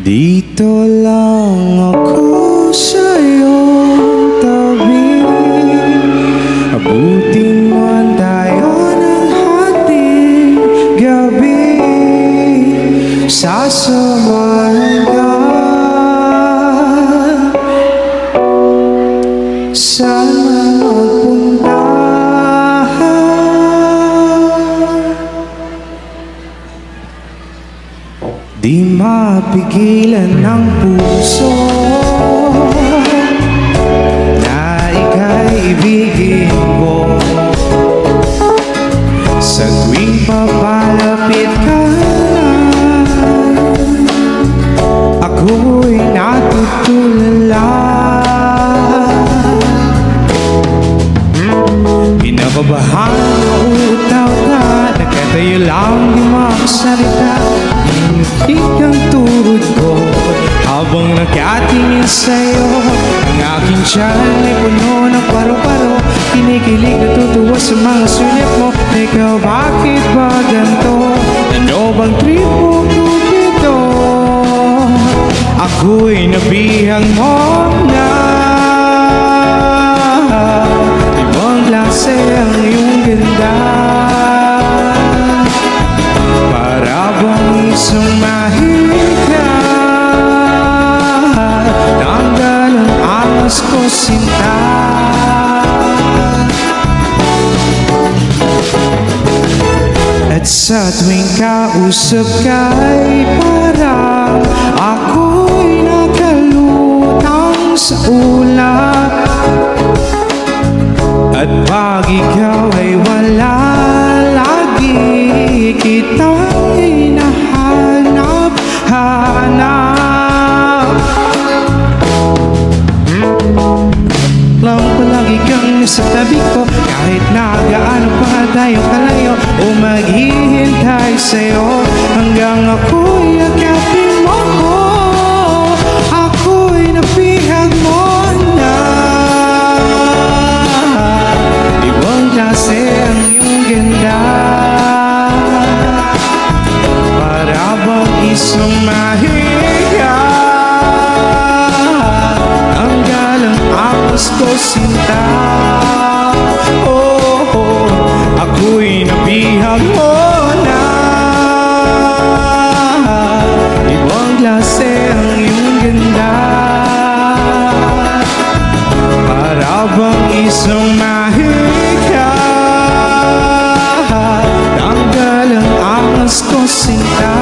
Dito lang ako sa iyong tabi, abutin man tayo ng hating gabi. Sasamahan ka, saan man magpunta. Di mapigilan ng puso na ika'y ibigin ko. Sa tuwing papalapit ka, ako'y natutulala. Kinakabahan na utaw ka, nakatayo lang di makasalita. Inutik ang turod ko habang nakatingin sa'yo. Ang aking tiyan ay puno ng paro-paro, kinikilig natutuwa sa mga sulit mo. Ikaw bakit ba ganito? Ano bang trip mo Cupido? Ako'y nabihag mo na. Ibang klase ang iyong ganda, para bang isang mahika. Tanggal ang angas ko sinta. At sa tuwing kausap ka'y parang ako'y nakalutang sa ulap. At pag ikaw ay wala, lagi kita'y hinahanap-hanap. Lang palagi kang nasa tabi ko, kahit na gaano pa tayo kalayo, o maghihintay sa'yo hanggang ako'y yakapin mo ko. Ako'y nabihag mo na. Ibang klase ang iyong ganda, para bang isang mahiya. Ang galang apas ko sinta. Oh, oh, ako'y nabihag mo na. Ibang klase ang iyong ganda, para bang isang mahiya. Tanggal ang angas ko sinta.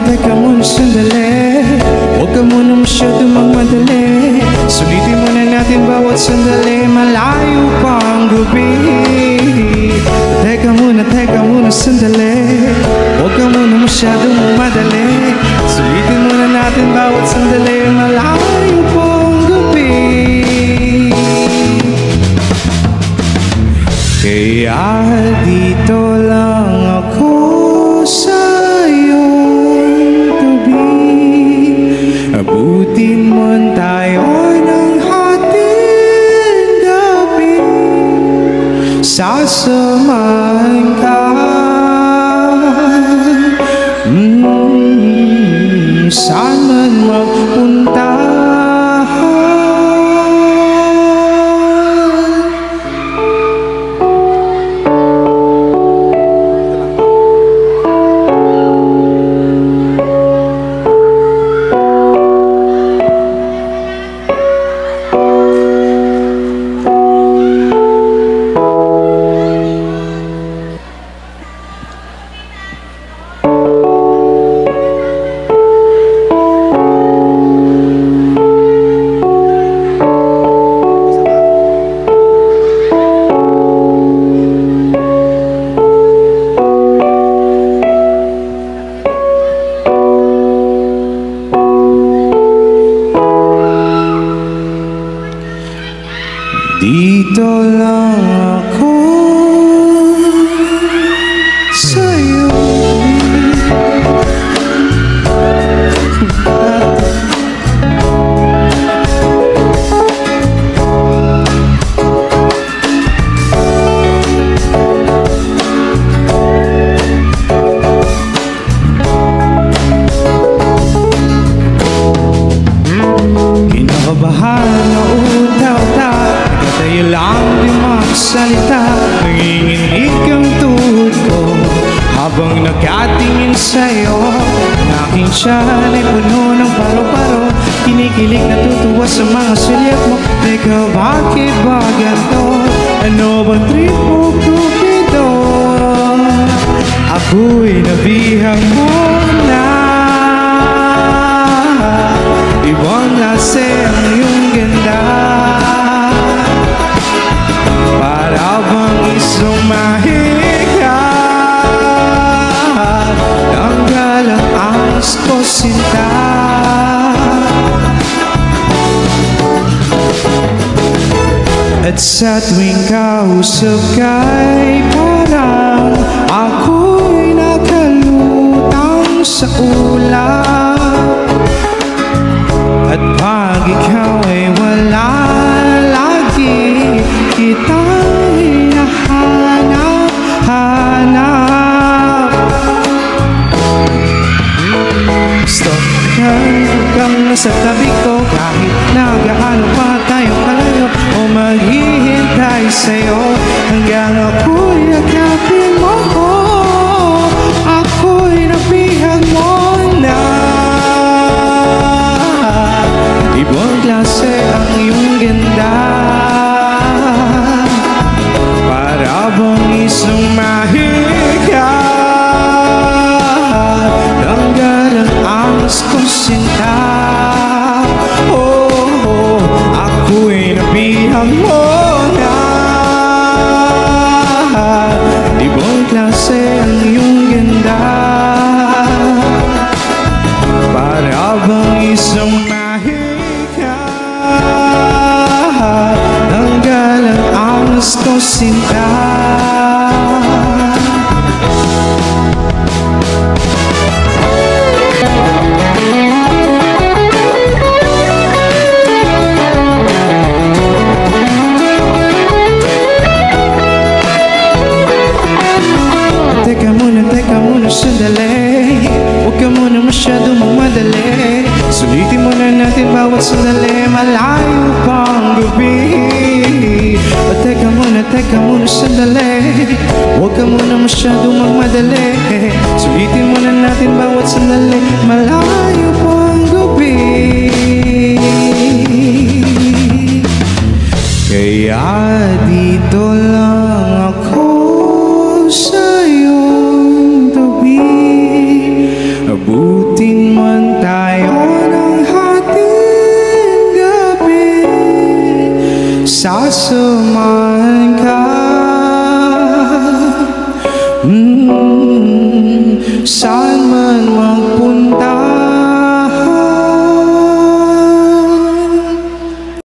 Teka muna sandali, huwag ka muna masyado magmadali. Sulitin muna natin bawat sandali, malayo pa ang gabi. Teka muna sandali, huwag ka muna masyado magmadali. Sulitin muna natin bawat sandali, malayo pa ang gabi. Kaya dito lang ako sa abutin man tayo ng hating gabi. Sasamahan ka, saan man magpunta. Dito lang ako sa'yo. Kinakabahan na utaw-taw, tayo lang di magsalita. Nanginginig ang tuhod ko habang nakatingin sa'yo. Ang aking tiyan ay puno ng paro-paro, kinikilig natutuwa sa mga sulyap mo. Teka, bakit ba ganito? Ano bang trip mo, Cupido? Ako'y nabihag mo na. Ibang klase ang iyong ganda, para bang isang mahika. Tanggal ang angas ko, sinta. At sa tuwing kausap ka'y parang ako'y nakalutang sa ulap. At pag ikaw ay wala, lagi kitang hinahanap-hanap. Gusto kang nasa tabi ko, kahit nagaano pa tayong kalayo, o maghihintay sa'yo hanggang ako'y yakapin mo ko. Ako'y nabihag mo na. Ibang klase ang iyong ganda, para bang isang mahika. Tanggal ang angas ko, sinta. Oh, oh, ako'y nabihag mo na. Ibang klase ang iyong ganda, para bang isang mahika. Tanggal ang angas ko, sinta. Teka muna sandali, huwag ka muna masyado magmadali. Sulitin muna natin bawat sandali, malayo pang gabi. Teka muna sandali, huwag ka muna masyado magmadali. Sulitin muna natin bawat sandali, malayo pang gabi. Kaya dito lang ako sa'yo, abutin man tayo ng hating gabi. Sasamahan ka,